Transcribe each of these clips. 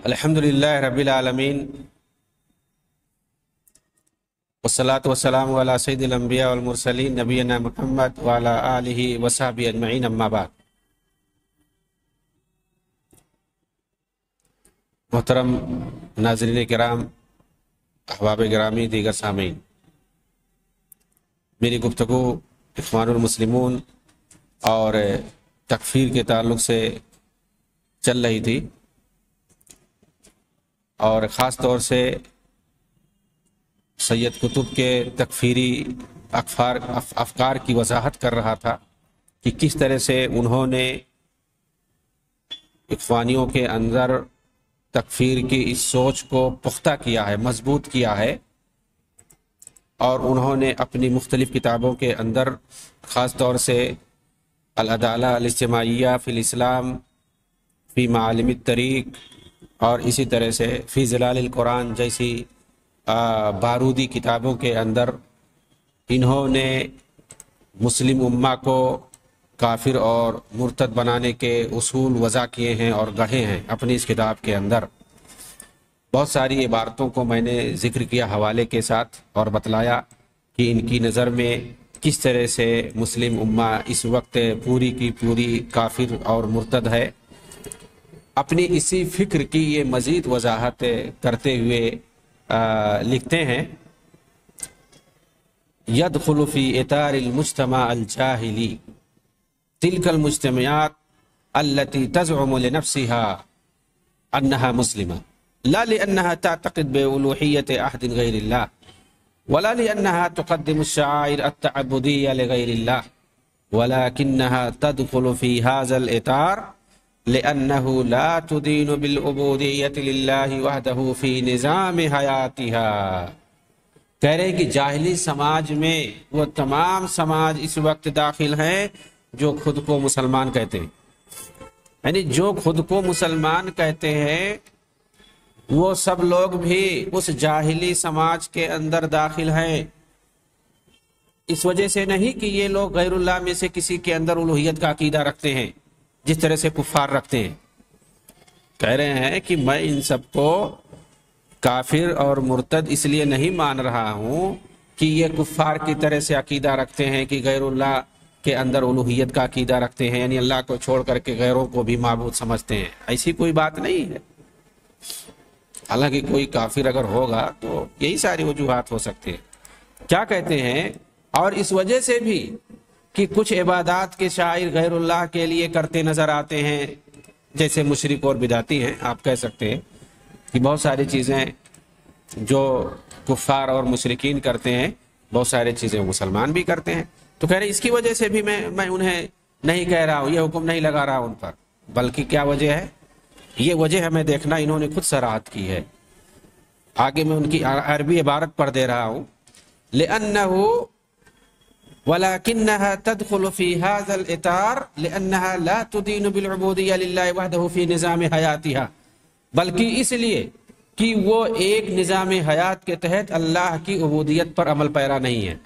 الحمدللہ رب العالمین والصلاة والسلام علی سید الانبیاء والمرسلین نبینا محمد وعلی آلہ وصحبہ اجمعین اما بعد۔ محترم ناظرین کرام، احباب گرامی، دیگر سامعین، میری گفتگو اخوان المسلمون اور تکفیر کے تعلق سے چل رہی تھی، اور خاص طور سے سید قطب کے تکفیری افکار کی وضاحت کر رہا تھا کہ کس طرح سے انہوں نے اخوانیوں کے اندر تکفیر کی اس سوچ کو پختہ کیا ہے، مضبوط کیا ہے، اور انہوں نے اپنی مختلف کتابوں کے اندر خاص طور سے العدالہ الاجتماعیہ فی الاسلام، فی معالم الطریق، اور اسی طرح سے فی ظلال القرآن جیسی بارودی کتابوں کے اندر انہوں نے مسلم امہ کو کافر اور مرتد بنانے کے اصول وضع کیے ہیں اور گڑھے ہیں اپنی اس کتاب کے اندر۔ بہت ساری عبارتوں کو میں نے ذکر کیا حوالے کے ساتھ اور بتلایا کہ ان کی نظر میں کس طرح سے مسلم امہ اس وقت پوری کی پوری کافر اور مرتد ہے۔ اپنی اسی فکر کی یہ مزید وضاحت کرتے ہوئے لکھتے ہیں، يدخل في اطار المجتمع الجاہلی تلك المجتمعات التي تزعم لنفسها انها مسلمة لا لانها تعتقد بألوهية احد غير الله ولا لانها تقدم الشعائر التعبدية لغير الله ولكنها تدخل في هذا الاطار لأنه لا تدين بالعبودية لله وحده في نظام حياتها۔ کہہ رہے کہ جاہلی سماج میں وہ تمام سماج اس وقت داخل ہیں جو خود کو مسلمان کہتے ہیں، یعنی جو خود کو مسلمان کہتے ہیں وہ سب لوگ بھی اس جاہلی سماج کے اندر داخل ہیں۔ اس وجہ سے نہیں کہ یہ لوگ غیر اللہ میں سے کسی کے اندر الوہیت کا عقیدہ رکھتے ہیں جس طرح سے کفار رکھتے ہیں۔ کہہ رہے ہیں کہ میں ان سب کو کافر اور مرتد اس لیے نہیں مان رہا ہوں کہ یہ کفار کی طرح سے عقیدہ رکھتے ہیں کہ غیر اللہ کے اندر الوہیت کا عقیدہ رکھتے ہیں، یعنی اللہ کو چھوڑ کر کے غیروں کو بھی معبود سمجھتے ہیں۔ ایسی کوئی بات نہیں ہے۔ حالانکہ کوئی کافر اگر ہوگا تو یہی ساری وجوہات ہو سکتے ہیں۔ کیا کہتے ہیں؟ اور اس وجہ سے بھی کہ کچھ عبادات کے شاعر غیر اللہ کے لیے کرتے نظر آتے ہیں، جیسے مشرک اور بدعتی ہیں۔ آپ کہہ سکتے ہیں کہ بہت ساری چیزیں جو کفار اور مشرکین کرتے ہیں، بہت ساری چیزیں مسلمان بھی کرتے ہیں۔ تو کہہ رہے اس کی وجہ سے بھی میں انہیں نہیں کہہ رہا ہوں، یہ حکم نہیں لگا رہا ان پر، بلکہ کیا وجہ ہے؟ یہ وجہ ہمیں دیکھنا، انہوں نے خود صراحت کی ہے۔ آگے میں ان کی عربی عبارت پڑھ دے رہا ہوں، لِأَنَّهُ وَلَكِنَّهَا تَدْخُلُ فِي هَذَا الْإِطَارِ لِأَنَّهَا لَا تُدِينُ بِالْعُبُودِيَّةِ لِلَّهِ وَحْدَهُ فِي نِظَامِ حَيَاتِهَا، بلکہ اس لیے کہ وہ ایک نظام حیات کے تحت اللہ کی عبودیت پر عمل پیرا نہیں ہے،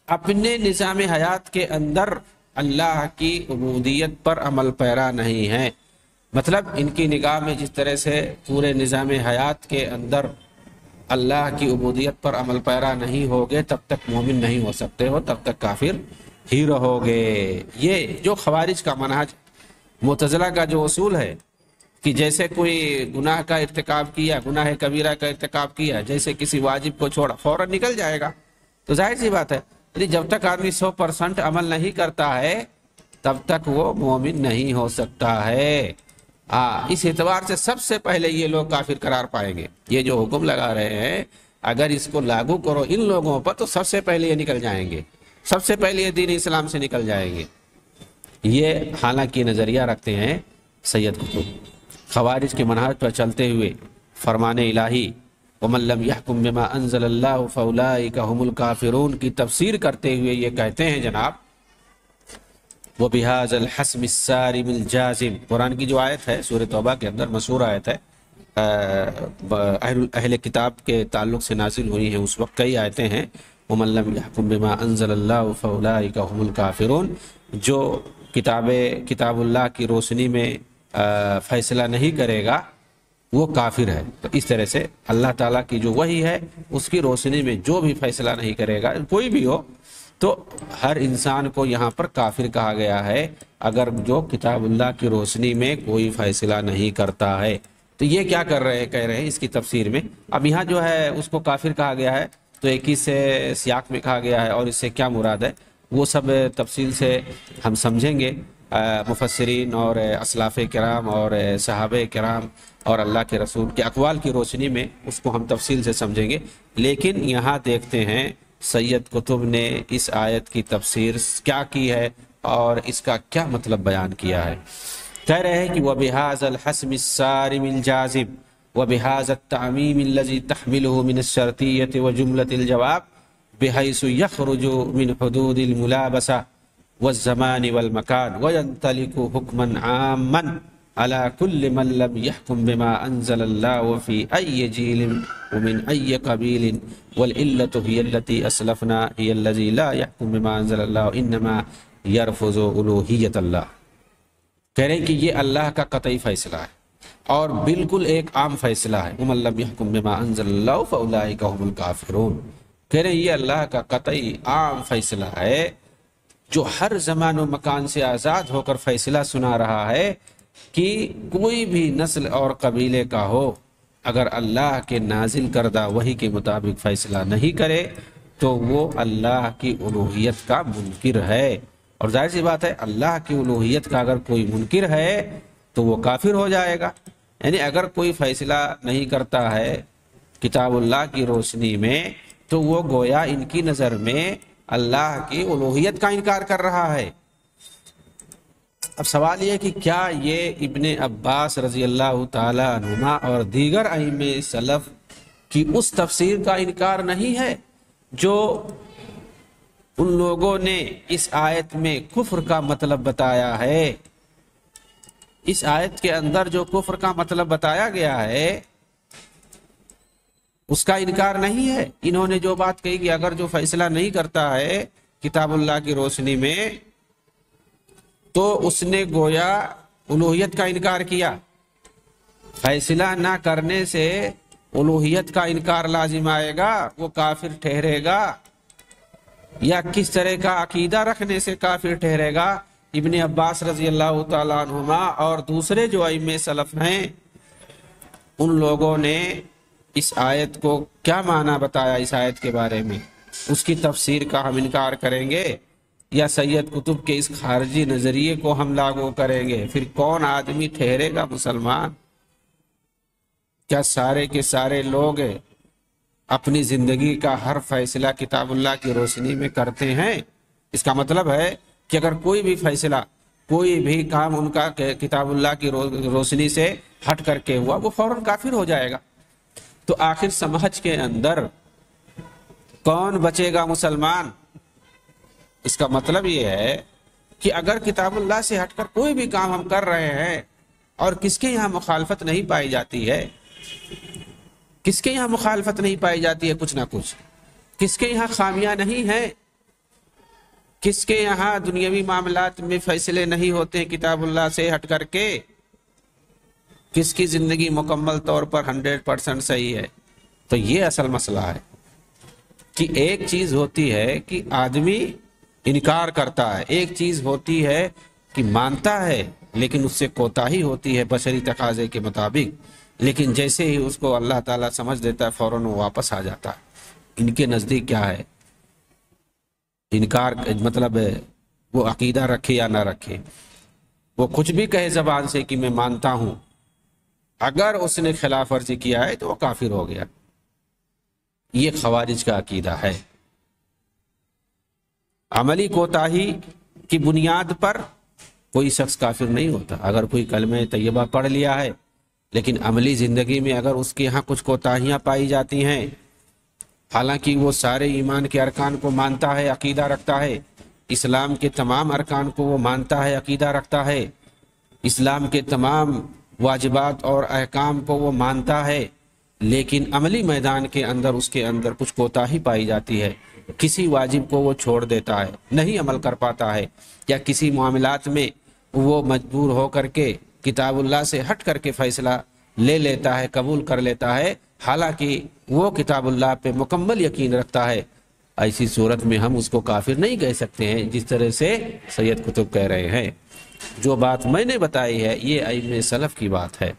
اپنے نظام حیات کے اندر اللہ کی عبودیت پر عمل پیرا نہیں ہے۔ مطلب ان کی نگاہ میں جس طرح سے پورے نظام حیات کے اندر اللہ کی عبودیت پر عمل پیرا نہیں ہوگے تب تک مومن نہیں ہو سکتے ہو، تب تک کافر ہی رہو گے۔ یہ جو خوارج کا منہج، معتزلہ کا جو اصول ہے کہ جیسے کوئی گناہ کا ارتکاب کیا، گناہ کبیرہ کا ارتکاب کیا، جیسے کسی واجب کو چھوڑا فوراً نکل جائے گا، تو ظاہر سی بات ہے جب تک آدمی 100% عمل نہیں کرتا ہے تب تک وہ مومن نہیں ہو سکتا ہے۔ اس اعتبار سے سب سے پہلے یہ لوگ کافر قرار پائیں گے۔ یہ جو حکم لگا رہے ہیں اگر اس کو لاگو کرو ان لوگوں پر تو سب سے پہلے یہ نکل جائیں گے، سب سے پہلے یہ دین اسلام سے نکل جائیں گے۔ یہ حالانکہ نظریہ رکھتے ہیں سید قطب۔ خوارج کے منہج پر چلتے ہوئے فرمان الہی وَمَن لَّمْ يَحْكُم بِمَا أَنزَلَ اللَّهُ فَأُولَٰئِكَ هُمُ الْكَافِرُونَ کی تفسیر کرتے ہوئے یہ کہتے ہیں جناب، وَبِهَذَا الْحَسْمِ السَّارِمِ الْجَازِمِ، قرآن کی جو آیت ہے سورہ توبہ کے اندر مشہور آیت ہے، اہل کتاب کے تعلق سے نازل ہوئی ہیں، اس وقت کئی آیتیں ہیں، وَمَن لَّمْ يَحْكُم بِمَا أَنزَلَ اللَّهُ فَأُولَٰئِكَ هُمُ الْكَافِرُونَ، جو کتاب اللہ کی روشنی میں فیصلہ نہیں کرے گا وہ کافر ہے۔ تو اس طرح سے اللہ تعالیٰ کی جو وحی ہے اس کی روشنی میں جو بھی فیصلہ نہیں کرے گا، کوئی بھی ہو، تو ہر انسان کو یہاں پر کافر کہا گیا ہے اگر جو کتاب اللہ کی روشنی میں کوئی فیصلہ نہیں کرتا ہے۔ تو یہ کیا کر رہے ہیں، کہہ رہے ہیں اس کی تفسیر میں، اب یہاں جو ہے اس کو کافر کہا گیا ہے تو ایک ہی سے سیاق میں کہا گیا ہے، اور اس سے کیا مراد ہے وہ سب تفصیل سے ہم سمجھیں گے۔ مفسرین اور اسلاف کرام اور صحابہ کرام اور اللہ کے رسول کے اقوال کی روشنی میں اس کو ہم تفصیل سے سمجھیں گے، لیکن یہاں دیکھتے ہیں سید قطب نے اس آیت کی تفسیر کیا کی ہے اور اس کا کیا مطلب بیان کیا ہے۔ کہہ رہے ہیں کہ وَبِهَذَا الْحَسْمِ الصَّارِمِ الْجَازِمِ وَبِهَذَا التَّعْمِيمِ الَّذِي تَحْمِلُهُ مِنَ الشَّرْطِيَّةِ وَجُمْلَةِ الْجَوَابِ بِحَيْثُ يَخْرُجُ مِنْ حُدُودِ الْمُلَابَسَةِ وَالزَّمَانِ وَالْمَكَانِ وَيَنْطَلِقُ حُكْمًا عَامًّا على كل من لم يحكم بما أنزل الله في أي جيل ومن أي قبيل والعلة هي التي أسلفنا هي الذي لا يحكم بما أنزل الله إنما يرفض ألوهية الله۔ کہہ رہے ہیں کہ یہ اللہ کا قطعی فیصلہ ہے اور بالکل ایک عام فیصلہ ہے، ومن لم يحكم بما أنزل الله فأولئك هم الكافرون۔ کہہ رہے ہیں یہ اللہ کا قطعی عام فیصلہ ہے جو ہر زمان و مکان سے آزاد ہو کر فیصلہ سنا رہا ہے کہ کوئی بھی نسل اور قبیلے کا ہو، اگر اللہ کے نازل کردہ وحی کے مطابق فیصلہ نہیں کرے تو وہ اللہ کی الوہیت کا منکر ہے۔ اور ظاہر سی بات ہے اللہ کی الوہیت کا اگر کوئی منکر ہے تو وہ کافر ہو جائے گا۔ یعنی اگر کوئی فیصلہ نہیں کرتا ہے کتاب اللہ کی روشنی میں تو وہ گویا ان کی نظر میں اللہ کی الوہیت کا انکار کر رہا ہے۔ اب سوال یہ کہ کیا یہ ابن عباس رضی اللہ تعالی عنہما اور دیگر ائمہ سلف کی اس تفسیر کا انکار نہیں ہے جو ان لوگوں نے اس آیت میں کفر کا مطلب بتایا ہے؟ اس آیت کے اندر جو کفر کا مطلب بتایا گیا ہے اس کا انکار نہیں ہے۔ انہوں نے جو بات کہی کہ اگر جو فیصلہ نہیں کرتا ہے کتاب اللہ کی روشنی میں تو اس نے گویا الوہیت کا انکار کیا۔ فیصلہ نہ کرنے سے الوہیت کا انکار لازم آئے گا، وہ کافر ٹھہرے گا، یا کس طرح کا عقیدہ رکھنے سے کافر ٹھہرے گا؟ ابن عباس رضی اللہ تعالیٰ عنہما اور دوسرے جو ائمہ سلف ہیں ان لوگوں نے اس آیت کو کیا معنی بتایا، اس آیت کے بارے میں اس کی تفسیر کا ہم انکار کریں گے یا سید قطب کے اس خارجی نظریے کو ہم لاگو کریں گے؟ پھر کون آدمی ٹھہرے گا مسلمان؟ کیا سارے کے سارے لوگ اپنی زندگی کا ہر فیصلہ کتاب اللہ کی روشنی میں کرتے ہیں؟ اس کا مطلب ہے کہ اگر کوئی بھی فیصلہ، کوئی بھی کام ان کا کتاب اللہ کی روشنی سے ہٹ کر کے ہوا وہ فوراً کافر ہو جائے گا۔ تو آخر سمجھ کے اندر کون بچے گا مسلمان؟ اس کا مطلب یہ ہے کہ اگر کتاب اللہ سے ہٹ کر کوئی بھی کام ہم کر رہے ہیں اور کس کے یہاں مخالفت نہیں پائی جاتی ہے، کس کے یہاں مخالفت نہیں پائی جاتی ہے کچھ نہ کچھ، کس کے یہاں خامیاں نہیں ہیں، کس کے یہاں دنیاوی معاملات میں فیصلے نہیں ہوتے کتاب اللہ سے ہٹ کر کے، کس کی زندگی مکمل طور پر 100% صحیح ہے؟ تو یہ اصل مسئلہ ہے کہ ایک چیز ہوتی ہے کہ آدمی انکار کرتا ہے، ایک چیز ہوتی ہے کہ مانتا ہے لیکن اس سے کوتاہی ہوتی ہے بشری تقاضے کے مطابق، لیکن جیسے ہی اس کو اللہ تعالیٰ سمجھ دیتا ہے فوراً وہ واپس آ جاتا ہے۔ ان کے نزدیک کیا ہے؟ انکار مطلب وہ عقیدہ رکھے یا نہ رکھے، وہ کچھ بھی کہے زبان سے کہ میں مانتا ہوں، اگر اس نے خلاف ورزی کیا ہے تو وہ کافر ہو گیا۔ یہ خوارج کا عقیدہ ہے۔ عملی کوتاہی کی بنیاد پر کوئی شخص کافر نہیں ہوتا۔ اگر کوئی کلمہ طیبہ پڑھ لیا ہے لیکن عملی زندگی میں اگر اس کے یہاں کچھ کوتاہیاں پائی جاتی ہیں، حالانکہ وہ سارے ایمان کے ارکان کو مانتا ہے، عقیدہ رکھتا ہے، اسلام کے تمام ارکان کو وہ مانتا ہے، عقیدہ رکھتا ہے، اسلام کے تمام واجبات اور احکام کو وہ مانتا ہے، لیکن عملی میدان کے اندر اس کے اندر کچھ کوتاہی پائی جاتی ہے، کسی واجب کو وہ چھوڑ دیتا ہے، نہیں عمل کر پاتا ہے، یا کسی معاملات میں وہ مجبور ہو کر کے کتاب اللہ سے ہٹ کر کے فیصلہ لے لیتا ہے، قبول کر لیتا ہے، حالانکہ وہ کتاب اللہ پہ مکمل یقین رکھتا ہے، ایسی صورت میں ہم اس کو کافر نہیں کہہ سکتے ہیں، جس طرح سے سید قطب کہہ رہے ہیں۔ جو بات میں نے بتائی ہے یہ ائمہ سلف کی بات ہے،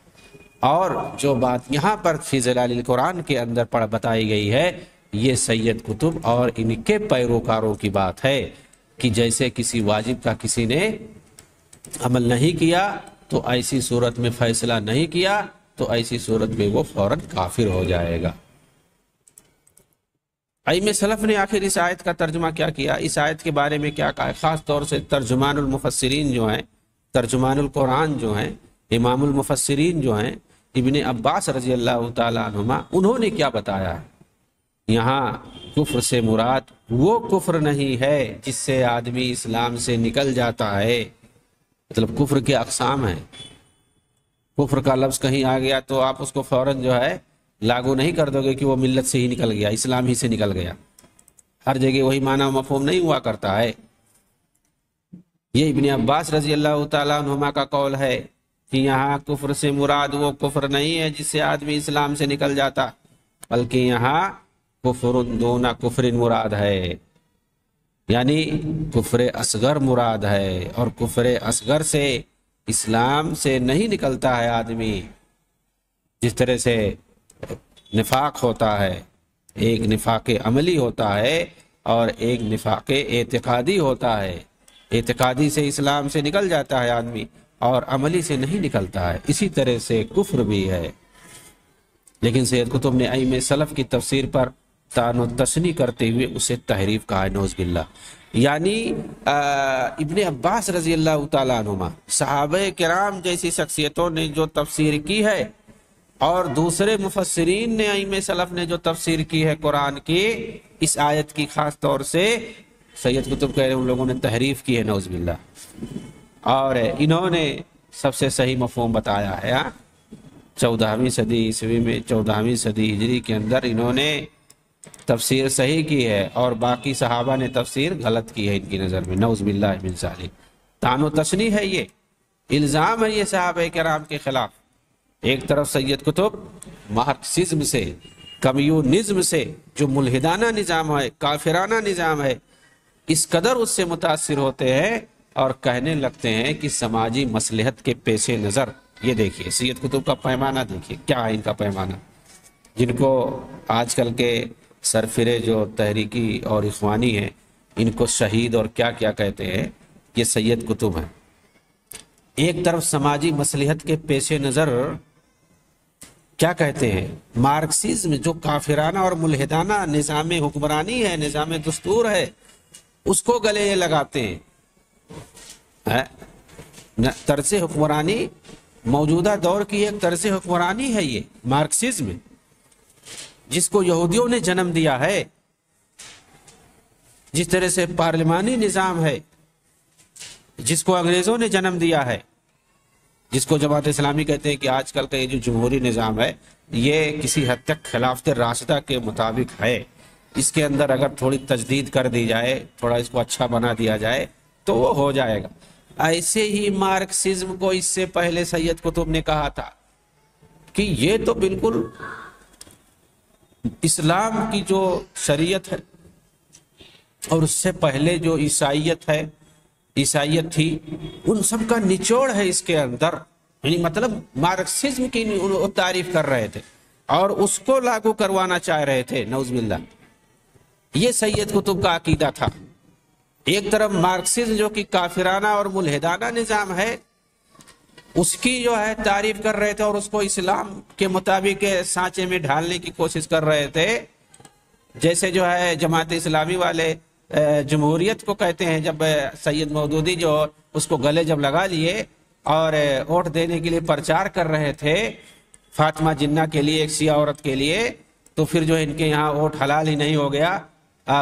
اور جو بات یہاں پر فی ظلال القرآن کے اندر بتائی گئی ہے یہ سید قطب اور ان کے پیروکاروں کی بات ہے، کہ جیسے کسی واجب کا کسی نے عمل نہیں کیا تو ایسی صورت میں فیصلہ نہیں کیا تو ایسی صورت میں وہ فوراً کافر ہو جائے گا۔ ائمہ سلف نے آخر اس آیت کا ترجمہ کیا کیا، اس آیت کے بارے میں کیا کہا ہے؟ خاص طور سے ترجمان المفسرین جو ہیں، ترجمان القرآن جو ہیں، امام المفسرین جو ہیں ابن عباس رضی اللہ تعالیٰ عنہما، انہوں نے کیا بتایا ہے؟ یہاں کفر سے مراد وہ کفر نہیں ہے جس سے آدمی اسلام سے نکل جاتا ہے، مطلب کفر کے اقسام ہیں۔ کفر کا لفظ کہیں آ گیا تو آپ اس کو فوراً جو ہے لاگو نہیں کر دو گے کہ وہ ملت سے ہی نکل گیا، اسلام ہی سے نکل گیا، ہر جگہ وہی معنی و مفہوم نہیں ہوا کرتا ہے۔ یہ ابن عباس رضی اللہ تعالیٰ عنہما کا قول ہے کہ یہاں کفر سے مراد وہ کفر نہیں ہے جس سے آدمی اسلام سے نکل جاتا، بلکہ یہاں کفر دون کفر مراد ہے، یعنی کفر اصغر مراد ہے، اور کفر اصغر سے اسلام سے نہیں نکلتا ہے آدمی۔ جس طرح سے نفاق ہوتا ہے، ایک نفاق عملی ہوتا ہے اور ایک نفاق اعتقادی ہوتا ہے، اعتقادی سے اسلام سے نکل جاتا ہے آدمی اور عملی سے نہیں نکلتا ہے، اسی طرح سے کفر بھی ہے۔ لیکن سید قطب نے ائمہ سلف کی تفسیر پر تان و تشنیع کرتے ہوئے اسے تحریف کہا ہے، نعوذ باللہ۔ یعنی ابن عباس رضی اللہ تعالیٰ عنہما، صحابہ کرام جیسی شخصیتوں نے جو تفسیر کی ہے اور دوسرے مفسرین نے، ائمہ سلف نے جو تفسیر کی ہے قرآن کی، اس آیت کی خاص طور سے سید قطب کہہ رہے ہیں ان لوگوں نے تحریف کی ہے، نعوذ باللہ، اور انہوں نے سب سے صحیح مفہوم بتایا ہے۔ 14ویں صدی عیسوی میں، 14ویں صدی ہجری کے اندر انہوں نے تفسیر صحیح کی ہے اور باقی صحابہ نے تفسیر غلط کی ہے ان کی نظر میں، نعوذ باللہ من ذالک۔ طعن و تشنیع ہے، یہ الزام ہے یہ صحابہ کرام کے خلاف۔ ایک طرف سید قطب مارکسزم سے، کمیونزم سے، جو ملحدانہ نظام ہے، کافرانہ نظام ہے، اس قدر اس سے متاثر ہوتے ہیں اور کہنے لگتے ہیں کہ سماجی مصلحت کے پیش نظر، یہ دیکھیے سید قطب کا پیمانہ، دیکھیے کیا ہے ان کا پیمانہ، جن کو آج کل کے سرفرے جو تحریکی اور اخوانی ہیں ان کو شہید اور کیا کیا کہتے ہیں، یہ سید قطب ہیں۔ ایک طرف سماجی مصلحت کے پیش نظر کیا کہتے ہیں، مارکسزم جو کافرانہ اور ملحدانہ نظام حکمرانی ہے، نظام دستور ہے، اس کو گلے یہ لگاتے ہیں۔ طرز حکمرانی موجودہ دور کی ایک طرز حکمرانی ہے یہ مارکسزم، جس کو یہودیوں نے جنم دیا ہے، جس طرح سے پارلیمانی نظام ہے جس کو انگریزوں نے جنم دیا ہے، جس کو جماعت اسلامی کہتے ہیں کہ آج کل کا یہ جو جمہوری نظام ہے یہ کسی حد تک خلافت راشدہ کے مطابق ہے، اس کے اندر اگر تھوڑی تجدید کر دی جائے، تھوڑا اس کو اچھا بنا دیا جائے تو وہ ہو جائے گا۔ ایسے ہی مارکسزم کو اس سے پہلے سید قطب نے کہا تھا کہ یہ تو بالکل اسلام کی جو شریعت ہے اور اس سے پہلے جو عیسائیت ہے، عیسائیت تھی، ان سب کا نچوڑ ہے اس کے اندر، یعنی مطلب مارکسزم کی وہ تعریف کر رہے تھے اور اس کو لاگو کروانا چاہ رہے تھے، نعوذ باللہ۔ یہ سید قطب کا عقیدہ تھا۔ ایک طرف مارکسزم جو کہ کافرانہ اور ملحدانہ نظام ہے، اس کی جو ہے تعریف کر رہے تھے اور اس کو اسلام کے مطابق سانچے میں ڈھالنے کی کوشش کر رہے تھے، جیسے جو ہے جماعت اسلامی والے جمہوریت کو کہتے ہیں۔ جب سید مودودی جو اس کو گلے جب لگا لیے اور ووٹ دینے کے لیے پرچار کر رہے تھے فاطمہ جنہ کے لیے، ایک شیعہ عورت کے لیے، تو پھر جو ان کے یہاں ووٹ حلال ہی نہیں ہو گیا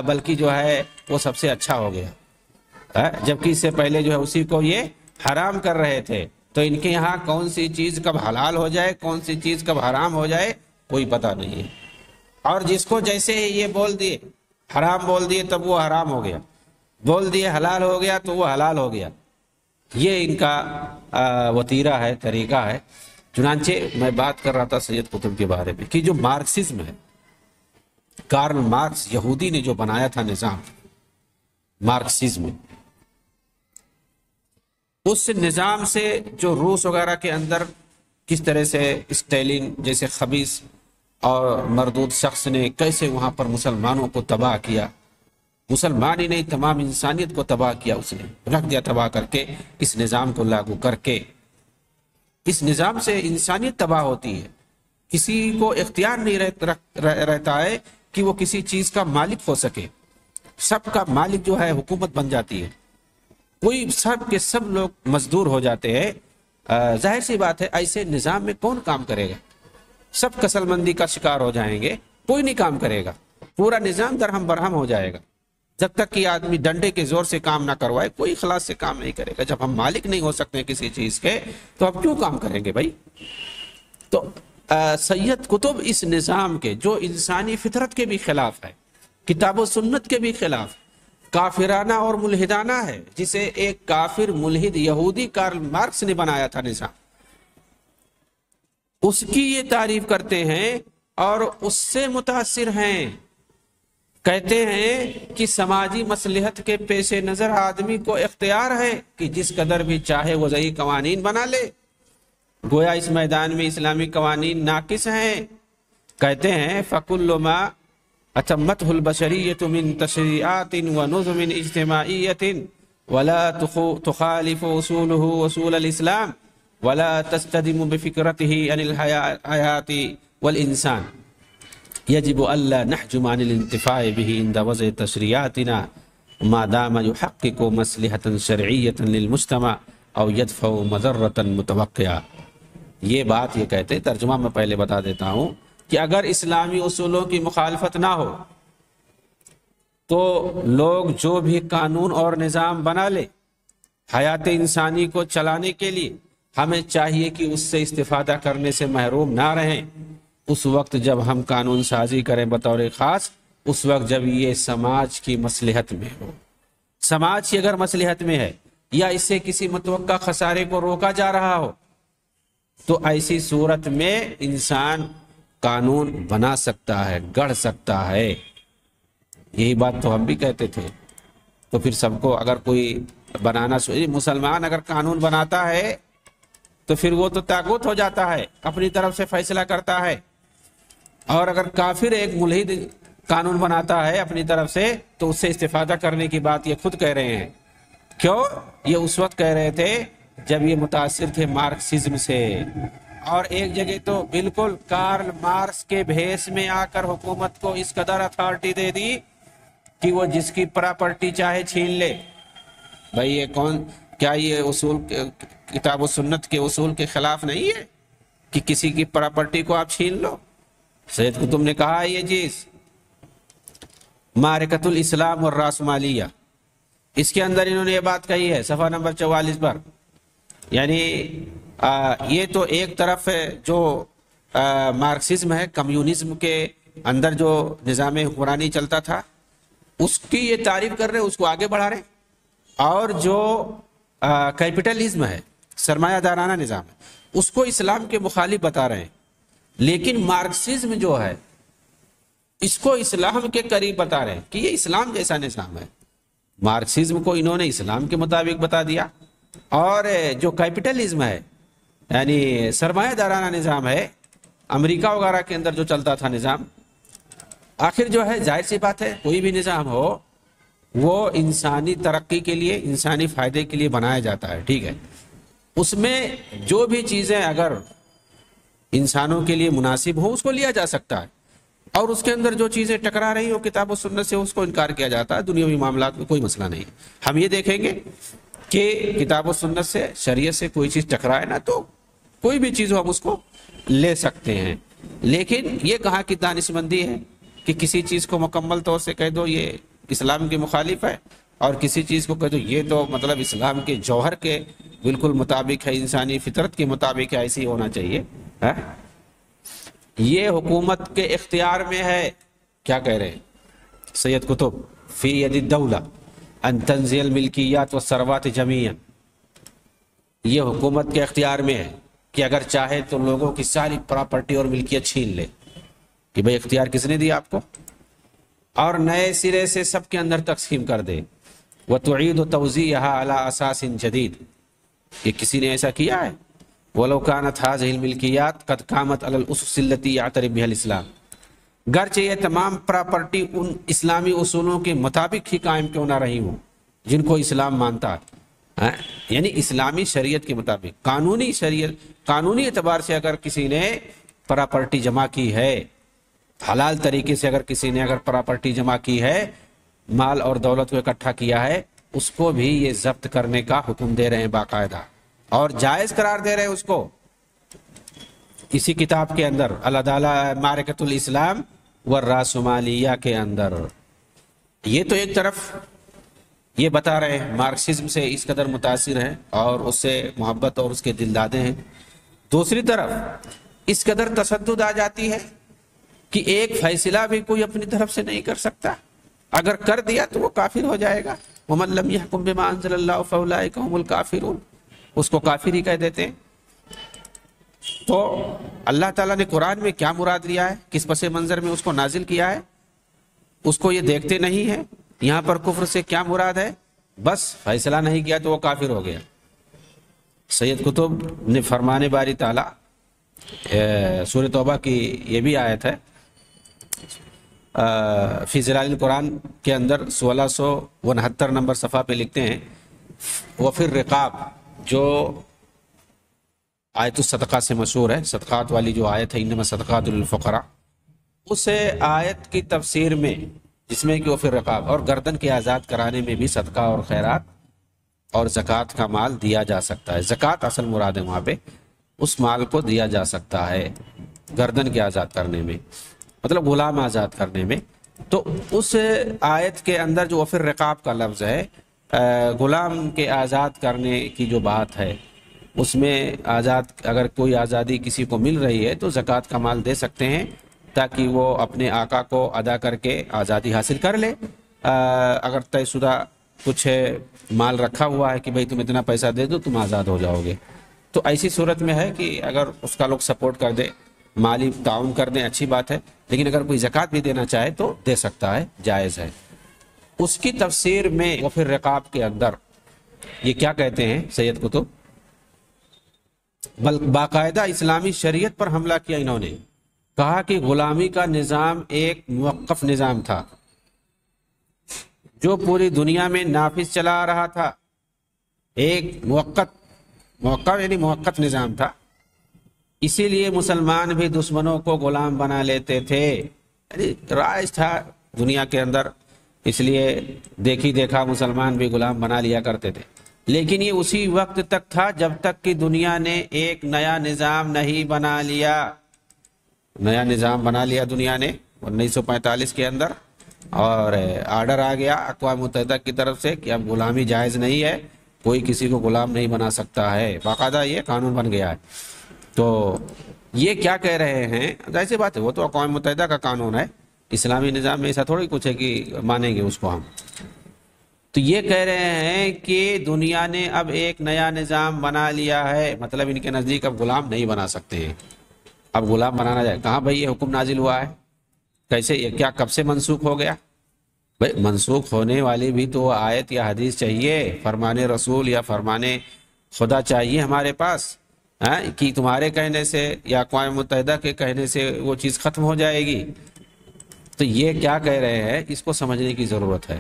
بلکہ جو ہے وہ سب سے اچھا ہو گیا، جبکہ اس سے پہلے جو ہے اسی کو یہ حرام کر رہے تھے۔ تو ان کے یہاں کون سی چیز کب حلال ہو جائے، کون سی چیز کب حرام ہو جائے، کوئی پتہ نہیں ہے۔ اور جس کو جیسے ہی یہ بول دیے، حرام بول دیے تب وہ حرام ہو گیا، بول دیے حلال ہو گیا تو وہ حلال ہو گیا۔ یہ ان کا وتیرہ ہے، طریقہ ہے۔ چنانچہ میں بات کر رہا تھا سید قطب کے بارے میں کہ جو مارکسزم ہے، کارل مارکس یہودی نے جو بنایا تھا نظام مارکسزم، اس نظام سے جو روس وغیرہ کے اندر کس طرح سے اسٹیلن جیسے خبیث اور مردود شخص نے کیسے وہاں پر مسلمانوں کو تباہ کیا، مسلمان ہی نہیں تمام انسانیت کو تباہ کیا، اس نے رکھ دیا تباہ کر کے، اس نظام کو لاگو کر کے۔ اس نظام سے انسانیت تباہ ہوتی ہے، کسی کو اختیار نہیں رہتا ہے کہ وہ کسی چیز کا مالک ہو سکے، سب کا مالک جو ہے حکومت بن جاتی ہے، کوئی سب کے سب لوگ مزدور ہو جاتے ہیں۔ ظاہر سی بات ہے ایسے نظام میں کون کام کرے گا؟ سب کسل مندی کا شکار ہو جائیں گے، کوئی نہیں کام کرے گا، پورا نظام درہم برہم ہو جائے گا۔ جب تک کہ آدمی ڈنڈے کے زور سے کام نہ کروائے کوئی اخلاص سے کام نہیں کرے گا۔ جب ہم مالک نہیں ہو سکتے کسی چیز کے تو اب کیوں کام کریں گے بھائی؟ تو سید قطب اس نظام کے جو انسانی فطرت کے بھی خلاف ہے، کتاب و سنت کے بھی خلاف، کافرانہ اور ملحدانہ ہے، جسے ایک کافر ملحد یہودی کارل مارکس نے بنایا تھا نظام، اس کی یہ تعریف کرتے ہیں اور اس سے متاثر ہیں۔ کہتے ہیں کہ سماجی مصلحت کے پیش نظر آدمی کو اختیار ہے کہ جس قدر بھی چاہے وضعی قوانین بنا لے، گویا اس میدان میں اسلامی قوانین ناقص ہیں۔ کہتے ہیں فَكُلُّ مَا أَتَمَّتْهُ الْبَشَرِيَّةُ مِنْ تَشْرِيعَاتٍ وَنُظُمٍ اجتماعية ولا تخالف أصوله أصول الإسلام ولا تستدم بفكرته عن الحياة والإنسان يجب ألا نحجم عن الانتفاع به عند وضع تشريعاتنا ما دام يحقق مصلحة شرعية للمجتمع أو يدفع مضرة متوقعة۔ یہ بات یہ کہتے ہیں، ترجمہ میں پہلے بتا دیتا ہوں کہ اگر اسلامی اصولوں کی مخالفت نہ ہو تو لوگ جو بھی قانون اور نظام بنا لے حیات انسانی کو چلانے کے لیے، ہمیں چاہیے کہ اس سے استفادہ کرنے سے محروم نہ رہیں۔ اس وقت جب ہم قانون سازی کریں بطور خاص، اس وقت جب یہ سماج کی مصلحت میں ہو، سماج کی اگر مصلحت میں ہے یا اس سے کسی متوقع خسارے کو روکا جا رہا ہو، تو ایسی صورت میں انسان قانون بنا سکتا ہے، گڑھ سکتا ہے۔ یہی بات تو ہم بھی کہتے تھے۔ تو پھر سب کو اگر کوئی بنانا مسلمان اگر قانون بناتا ہے تو پھر وہ تو طاغوت ہو جاتا ہے، اپنی طرف سے فیصلہ کرتا ہے، اور اگر کافر ایک ملحد قانون بناتا ہے اپنی طرف سے تو اس سے استفادہ کرنے کی بات یہ خود کہہ رہے ہیں۔ کیوں؟ یہ اس وقت کہہ رہے تھے جب یہ متاثر تھے مارکسزم سے، اور ایک جگہ تو بالکل کارل مارکس کے بھیس میں آ کر حکومت کو اس قدر اتھارٹی دے دی کہ وہ جس کی پراپرٹی چاہے چھین لے۔ بھائی یہ کیا یہ اصول کتاب و سنت کے اصول کے خلاف نہیں ہے کہ کسی کی پراپرٹی کو آپ چھین لو؟ سید قطب نے کہا یہ چیز معرکۃ الاسلام والراسمالیہ، اس کے اندر انہوں نے یہ بات کہی ہے صفحہ نمبر 44 پر۔ یعنی یہ تو ایک طرف جو مارکسزم ہے، کمیونزم کے اندر جو نظام حکمرانی چلتا تھا اس کی یہ تعریف کر رہے، اس کو آگے بڑھا رہے، اور جو کیپٹلزم ہے، سرمایہ دارانہ نظام ہے، اس کو اسلام کے مخالف بتا رہے ہیں۔ لیکن مارکسزم جو ہے اس کو اسلام کے قریب بتا رہے ہیں کہ یہ اسلام جیسا نظام ہے۔ مارکسزم کو انہوں نے اسلام کے مطابق بتا دیا، اور جو کیپٹلزم ہے یعنی سرمایہ دارانہ نظام ہے، امریکہ وغیرہ کے اندر جو چلتا تھا نظام، آخر جو ہے ظاہر سی بات ہے کوئی بھی نظام ہو وہ انسانی ترقی کے لیے، انسانی فائدے کے لیے بنایا جاتا ہے، ٹھیک ہے؟ اس میں جو بھی چیزیں اگر انسانوں کے لیے مناسب ہوں اس کو لیا جا سکتا ہے، اور اس کے اندر جو چیزیں ٹکرا رہی ہو کتاب و سنت سے اس کو انکار کیا جاتا ہے۔ دنیاوی معاملات میں کوئی مسئلہ نہیں ہے۔ ہم یہ دیکھیں گے کہ کتاب و سنت سے، شریعت سے کوئی چیز ٹکرائے نا تو کوئی بھی چیز ہو ہم اس کو لے سکتے ہیں، لیکن یہ کہاں کی دانشمندی ہے کہ کسی چیز کو مکمل طور سے کہہ دو یہ اسلام کے مخالف ہے، اور کسی چیز کو کہہ دو یہ تو مطلب اسلام کے جوہر کے بالکل مطابق ہے، انسانی فطرت کے مطابق ہے، ایسے ہی ہونا چاہیے۔ یہ حکومت کے اختیار میں ہے۔ کیا کہہ رہے ہیں سید قطب؟ فی ید الدولہ ان تنزیع الملکیات والثروات جمیعا، یہ حکومت کے اختیار میں ہے کہ اگر چاہے تو لوگوں کی ساری پراپرٹی اور ملکیت چھین لے کہ بھئی اختیار کس نے دیا آپ کو، اور نئے سرے سے سب کے اندر تقسیم کر دے۔ وَتُعِيدُ تَوْزِيعَهَا عَلَىٰ أَسَاسٍ جَدِيدٍ، یہ کسی نے ایسا کیا ہے؟ وَلَوْ كَانَتْ هَٰذِهِ الْمِلْكِيَّاتُ قَدْ قَامَتْ عَلَى الْأُسُسِ الَّتِي يَعْتَرِفُ بِهَا الْإِسْلَامُ، گرچہ یہ تمام پراپرٹی ان اسلامی اصولوں کے مطابق ہی قائم کیوں نہ رہی ہوں جن کو اسلام مانتا ہے، یعنی اسلامی شریعت کے مطابق، قانونی شریعت، قانونی اعتبار سے اگر کسی نے پراپرٹی جمع کی ہے، حلال طریقے سے اگر کسی نے اگر پراپرٹی جمع کی ہے، مال اور دولت کو اکٹھا کیا ہے، اس کو بھی یہ ضبط کرنے کا حکم دے رہے ہیں باقاعدہ، اور جائز قرار دے رہے ہیں اس کو۔ اسی کتاب کے اندر العدالہ معرکۃ الاسلام والراسمالیہ کے اندر یہ تو ایک طرف یہ بتا رہے ہیں مارکسزم سے اس قدر متاثر ہیں اور اس سے محبت اور اس کے دل دادے ہیں، دوسری طرف اس قدر تشدد آ جاتی ہے کہ ایک فیصلہ بھی کوئی اپنی طرف سے نہیں کر سکتا، اگر کر دیا تو وہ کافر ہو جائے گا۔ وَمَن لَّمْ يَحْكُم بِمَا أَنزَلَ اللَّهُ فَأُولَٰئِكَ هُمُ الْكَافِرُونَ، اس کو کافر ہی کہہ دیتے ہیں۔ تو اللہ تعالیٰ نے قرآن میں کیا مراد لیا ہے، کس پس منظر میں اس کو نازل کیا ہے، اس کو یہ دیکھتے نہیں ہیں۔ یہاں پر کفر سے کیا مراد ہے؟ بس فیصلہ نہیں کیا تو وہ کافر ہو گیا۔ سید قطب نے فرمان باری تعالیٰ سورہ توبہ کی یہ بھی آیت ہے فی ظلال القرآن کے اندر 1669 نمبر صفحہ پہ لکھتے ہیں، وفی الرقاب، جو آیت الصدقہ سے مشہور ہے، صدقات والی جو آیت ہے، انما صدقات للفقراء، اس آیت کی تفسیر میں جس میں کہ وفی الرقاب، اور گردن کے آزاد کرانے میں بھی صدقہ اور خیرات اور زکوٰۃ کا مال دیا جا سکتا ہے۔ زکوٰۃ اصل مراد ہے وہاں پہ، اس مال کو دیا جا سکتا ہے گردن کے آزاد کرنے میں، مطلب غلام آزاد کرنے میں۔ تو اس آیت کے اندر جو وفی الرقاب کا لفظ ہے، غلام کے آزاد کرنے کی جو بات ہے، اس میں آزاد، اگر کوئی آزادی کسی کو مل رہی ہے تو زکوٰۃ کا مال دے سکتے ہیں تاکہ وہ اپنے آقا کو ادا کر کے آزادی حاصل کر لے۔ اگر طے شدہ کچھ مال رکھا ہوا ہے کہ بھئی تم اتنا پیسہ دے دو تم آزاد ہو جاؤ گے، تو ایسی صورت میں ہے کہ اگر اس کا لوگ سپورٹ کر دے، مالی تعاون کر دیں، اچھی بات ہے، لیکن اگر کوئی زکوٰۃ بھی دینا چاہے تو دے سکتا ہے، جائز ہے۔ اس کی تفسیر میں وفی الرقاب کے اندر یہ کیا کہتے ہیں سید قطب، باقاعدہ اسلامی شریعت پر حملہ کیا انہوں نے، کہا کہ غلامی کا نظام ایک موقف نظام تھا جو پوری دنیا میں نافذ چلا آ رہا تھا، ایک موقف یعنی موقت نظام تھا، اسی لیے مسلمان بھی دشمنوں کو غلام بنا لیتے تھے، یعنی رائج تھا دنیا کے اندر، اس لیے دیکھی دیکھا مسلمان بھی غلام بنا لیا کرتے تھے۔ لیکن یہ اسی وقت تک تھا جب تک کہ دنیا نے ایک نیا نظام نہیں بنا لیا۔ نیا نظام بنا لیا دنیا نے 1945 کے اندر، اور آرڈر آ گیا اقوام متحدہ کی طرف سے کہ اب غلامی جائز نہیں ہے، کوئی کسی کو غلام نہیں بنا سکتا ہے، باقاعدہ یہ قانون بن گیا ہے۔ تو یہ کیا کہہ رہے ہیں، ظاہر سی بات ہے وہ تو اقوام متحدہ کا قانون ہے، اسلامی نظام میں ایسا تھوڑی کچھ ہے کہ مانیں گے اس کو ہم۔ تو یہ کہہ رہے ہیں کہ دنیا نے اب ایک نیا نظام بنا لیا ہے، مطلب ان کے نزدیک اب غلام نہیں بنا سکتے ہیں، اب غلام بنانا جائے۔ کہاں بھائی یہ حکم نازل ہوا ہے، کیسے، یہ کیا کب سے منسوخ ہو گیا؟ بھائی منسوخ ہونے والی بھی تو آیت یا حدیث چاہیے، فرمان رسول یا فرمان خدا چاہیے ہمارے پاس، کہ تمہارے کہنے سے یا اقوام متحدہ کے کہنے سے وہ چیز ختم ہو جائے گی۔ تو یہ کیا کہہ رہے ہیں، اس کو سمجھنے کی ضرورت ہے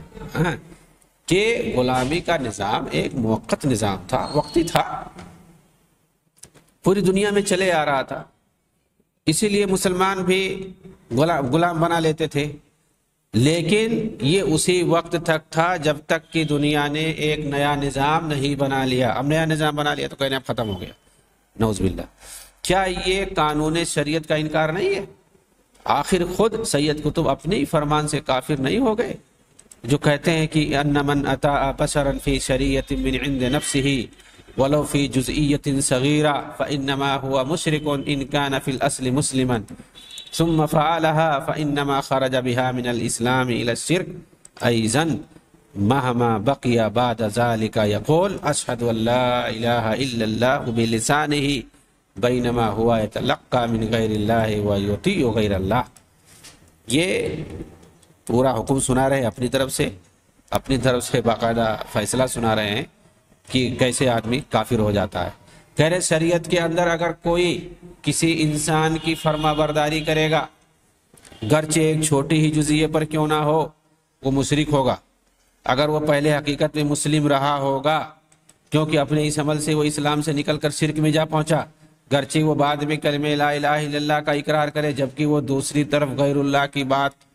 کہ غلامی کا نظام ایک موقت نظام تھا، وقتی تھا، پوری دنیا میں چلے آ رہا تھا، اسی لیے مسلمان بھی غلام بنا لیتے تھے، لیکن یہ اسی وقت تک تھا جب تک کہ دنیا نے ایک نیا نظام نہیں بنا لیا۔ اب نیا نظام بنا لیا تو کہنے اب ختم ہو گیا، نعوذ باللہ۔ کیا یہ قانون شریعت کا انکار نہیں ہے؟ آخر خود سید قطب اپنے ہی فرمان سے کافر نہیں ہو گئے جو کہتے ہیں کہ ان من اطاع بشرا فی شریعت من عند نفسه ولو فی جزئیت صغیرہ فانما هو مشرک ان کان فی الاصل مسلما ثم فعلها فانما خرج بها من الاسلام الى الشرك ایضا مهما بقي بعد ذلك يقول اشهد ان لا اله الا الله بلسانه بینما ہوا یتلقی من غیر اللہ و یطیع غیر اللہ. یہ پورا حکم سنا رہے اپنی طرف سے باقاعدہ فیصلہ سنا رہے ہیں کہ کیسے آدمی کافر ہو جاتا ہے. کہہ رہے شریعت کے اندر اگر کوئی کسی انسان کی فرما برداری کرے گا گرچہ ایک چھوٹی ہی جزئیے پر کیوں نہ ہو وہ مشرک ہوگا. اگر وہ پہلے حقیقت میں مسلم رہا ہوگا کیونکہ اپنے اس عمل سے وہ اسلام سے نکل کر شرک میں جا پہنچا، گرچہ وہ بعد میں کلمہ لا الہ الا اللہ کا اقرار کرے جبکہ وہ دوسری طرف غیر اللہ کی بات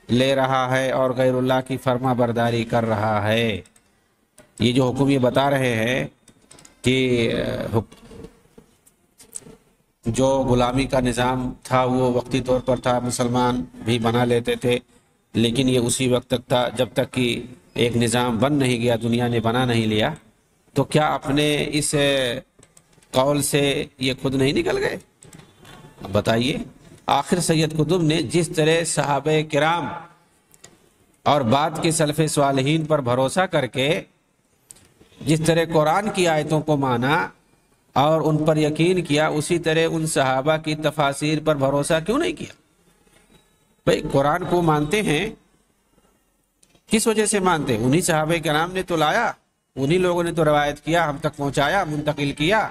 لے رہا ہے اور غیر اللہ کی فرما برداری کر رہا ہے. یہ جو حکم یہ بتا رہے ہیں کہ جو غلامی کا نظام تھا وہ وقتی طور پر تھا، مسلمان بھی بنا لیتے تھے، لیکن یہ اسی وقت تک تھا جب تک کہ ایک نظام بن نہیں گیا، دنیا نے بنا نہیں لیا. تو کیا اپنے اس قول سے یہ خود نہیں نکل گئے؟ اب بتائیے. آخر سید قطب نے جس طرح صحابہ کرام اور بعد کے سلف صالحین پر بھروسہ کر کے جس طرح قرآن کی آیتوں کو مانا اور ان پر یقین کیا، اسی طرح ان صحابہ کی تفاسیر پر بھروسہ کیوں نہیں کیا؟ بھئی قرآن کو مانتے ہیں، کس وجہ سے مانتے ہیں؟ انہی صحابہ کرام نے تو لایا، انہی لوگوں نے تو روایت کیا، ہم تک پہنچایا، منتقل کیا.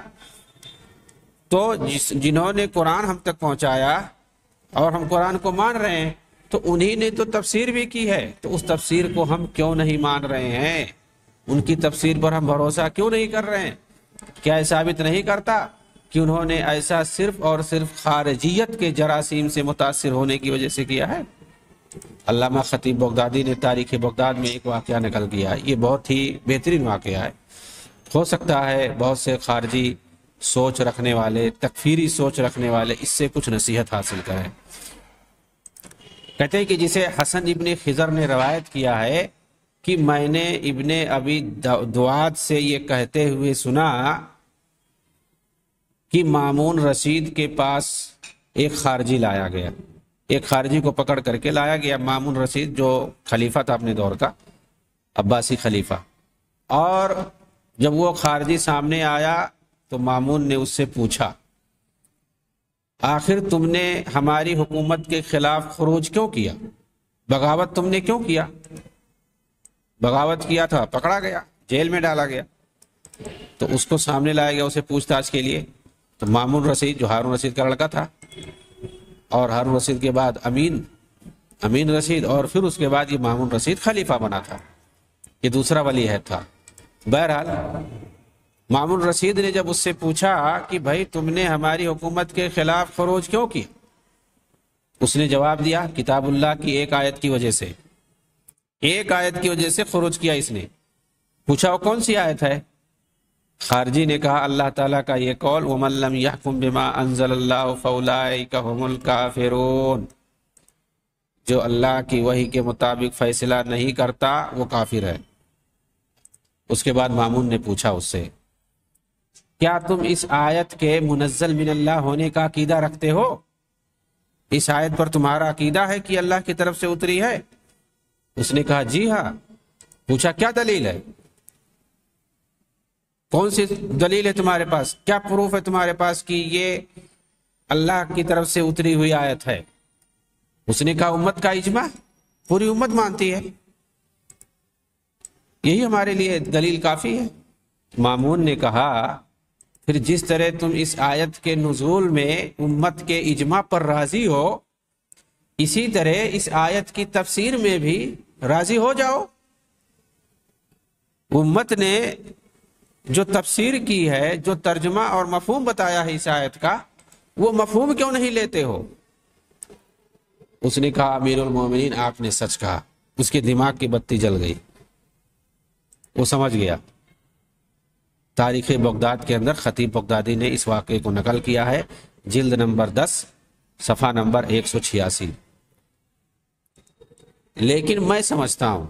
تو جنہوں نے قرآن ہم تک پہنچایا اور ہم قرآن کو مان رہے ہیں تو انہی نے تو تفسیر بھی کی ہے، تو اس تفسیر کو ہم کیوں نہیں مان رہے ہیں؟ ان کی تفسیر پر ہم بھروسہ کیوں نہیں کر رہے ہیں؟ کیا یہ ثابت نہیں کرتا کہ انہوں نے ایسا صرف اور صرف خارجیت کے جراثیم سے متاثر ہونے کی وجہ سے کیا ہے؟ علامہ خطیب بغدادی نے تاریخ بغداد میں ایک واقعہ نقل کیا ہے، یہ بہت ہی بہترین واقعہ ہے. ہو سکتا ہے بہت سے خارجی سوچ رکھنے والے، تکفیری سوچ رکھنے والے اس سے کچھ نصیحت حاصل کریں. کہتے ہیں کہ جسے حسن ابن خضر نے روایت کیا ہے کہ میں نے ابن ابی دعاد سے یہ کہتے ہوئے سنا کہ مامون رشید کے پاس ایک خارجی لایا گیا، ایک خارجی کو پکڑ کر کے لایا گیا. مامون رشید جو خلیفہ تھا اپنے دور کا، عباسی خلیفہ. اور جب وہ خارجی سامنے آیا تو مامون نے اس سے پوچھا آخر تم نے ہماری حکومت کے خلاف خروج کیوں کیا؟ بغاوت تم نے کیوں کیا؟ بغاوت کیا تھا، پکڑا گیا، جیل میں ڈالا گیا. تو اس کو سامنے لایا گیا اسے پوچھ تاچھ کے لیے. تو مامون رشید جو ہارون رشید کا لڑکا تھا، اور ہارون رشید کے بعد امین رشید، اور پھر اس کے بعد یہ مامون رشید خلیفہ بنا تھا، یہ دوسرا ولی عہد تھا. بہرحال مامون رشید نے جب اس سے پوچھا کہ بھائی تم نے ہماری حکومت کے خلاف خروج کیوں کیا، اس نے جواب دیا کتاب اللہ کی ایک آیت کی وجہ سے، ایک آیت کی وجہ سے خروج کیا. اس نے پوچھا وہ کون سی آیت ہے؟ خارجی نے کہا اللہ تعالیٰ کا یہ قول وَمَن لَّمْ يَحْكُم بِمَا أَنزَلَ اللَّهُ فَأُولَٰئِكَ هُمُ الْكَافِرُونَ، جو اللہ کی وحی کے مطابق فیصلہ نہیں کرتا وہ کافر ہے. اس کے بعد مامون نے پوچھا اس سے کیا تم اس آیت کے منزل من اللہ ہونے کا عقیدہ رکھتے ہو؟ اس آیت پر تمہارا عقیدہ ہے کہ اللہ کی طرف سے اتری ہے؟ اس نے کہا جی ہاں. پوچھا کیا دلیل ہے؟ کون سی دلیل ہے تمہارے پاس؟ کیا پروف ہے تمہارے پاس کہ یہ اللہ کی طرف سے اتری ہوئی آیت ہے؟ اس نے کہا امت کا اجماع، پوری امت مانتی ہے، یہی ہمارے لیے دلیل کافی ہے. مامون نے کہا پھر جس طرح تم اس آیت کے نزول میں امت کے اجماع پر راضی ہو، اسی طرح اس آیت کی تفسیر میں بھی راضی ہو جاؤ. امت نے جو تفسیر کی ہے، جو ترجمہ اور مفہوم بتایا ہے اس آیت کا، وہ مفہوم کیوں نہیں لیتے ہو؟ اس نے کہا امیر المومنین آپ نے سچ کہا. اس کے دماغ کی بتی جل گئی، وہ سمجھ گیا. تاریخ بغداد کے اندر خطیب بغدادی نے اس واقعے کو نقل کیا ہے، جلد نمبر 10 صفحہ نمبر 186. لیکن میں سمجھتا ہوں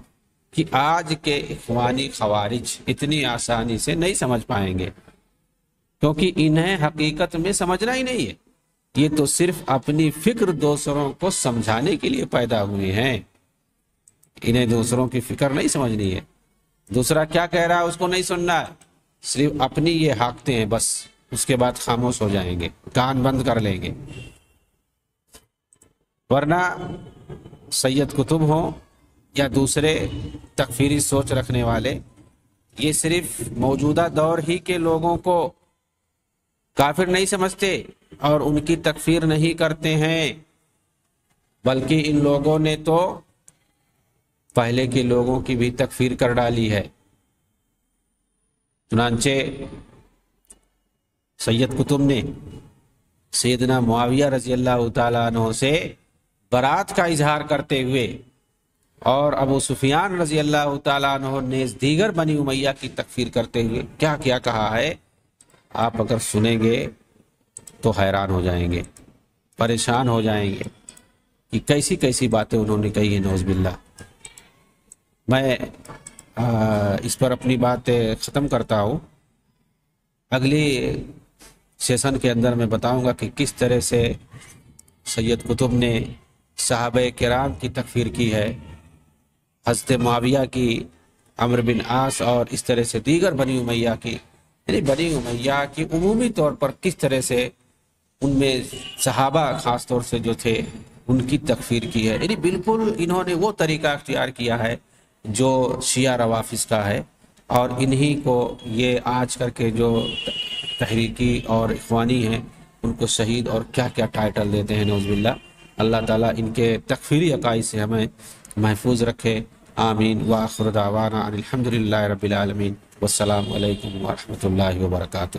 کہ آج کے اخوانی خوارج اتنی آسانی سے نہیں سمجھ پائیں گے، کیونکہ انہیں حقیقت میں سمجھنا ہی نہیں ہے. یہ تو صرف اپنی فکر دوسروں کو سمجھانے کے لیے پیدا ہوئے ہیں، انہیں دوسروں کی فکر نہیں سمجھنی ہے. دوسرا کیا کہہ رہا ہے اس کو نہیں سننا ہے، صرف اپنی یہ ہانکتے ہیں بس، اس کے بعد خاموش ہو جائیں گے، کان بند کر لیں گے۔ ورنہ سید قطب ہوں یا دوسرے تکفیری سوچ رکھنے والے، یہ صرف موجودہ دور ہی کے لوگوں کو کافر نہیں سمجھتے اور ان کی تکفیر نہیں کرتے ہیں، بلکہ ان لوگوں نے تو پہلے کے لوگوں کی بھی تکفیر کر ڈالی ہے۔ چنانچہ سید قطب نے سیدنا معاویہ رضی اللہ تعالیٰ عنہ سے برات کا اظہار کرتے ہوئے اور ابو سفیان رضی اللہ تعالیٰ عنہ نے دیگر بنی امیہ کی تکفیر کرتے ہوئے کیا کیا کہا ہے، آپ اگر سنیں گے تو حیران ہو جائیں گے، پریشان ہو جائیں گے کہ کیسی کیسی باتیں انہوں نے کہی ہیں، نعوذ باللہ۔ میں اس پر اپنی بات ختم کرتا ہوں، اگلی سیشن کے اندر میں بتاؤں گا کہ کس طرح سے سید قطب نے صحابہ کرام کی تکفیر کی ہے، حضرت معاویہ کی، عمرو بن عاص اور اس طرح سے دیگر بنی امیہ کی، یعنی بنی امیہ کی عمومی طور پر کس طرح سے ان میں صحابہ خاص طور سے جو تھے ان کی تکفیر کی ہے، یعنی بالکل انہوں نے وہ طریقہ اختیار کیا ہے جو شیعہ روافض کا ہے، اور انہی کو یہ آج کر کے جو تحریکی اور اخوانی ہیں ان کو شہید اور کیا کیا ٹائٹل دیتے ہیں، نعوذ باللہ۔ اللہ تعالیٰ ان کے تکفیری عقائد سے ہمیں محفوظ رکھے، آمین۔ وآخر دعوانا ان الحمدللہ رب العالمین، والسلام علیکم ورحمۃ اللہ وبرکاتہ۔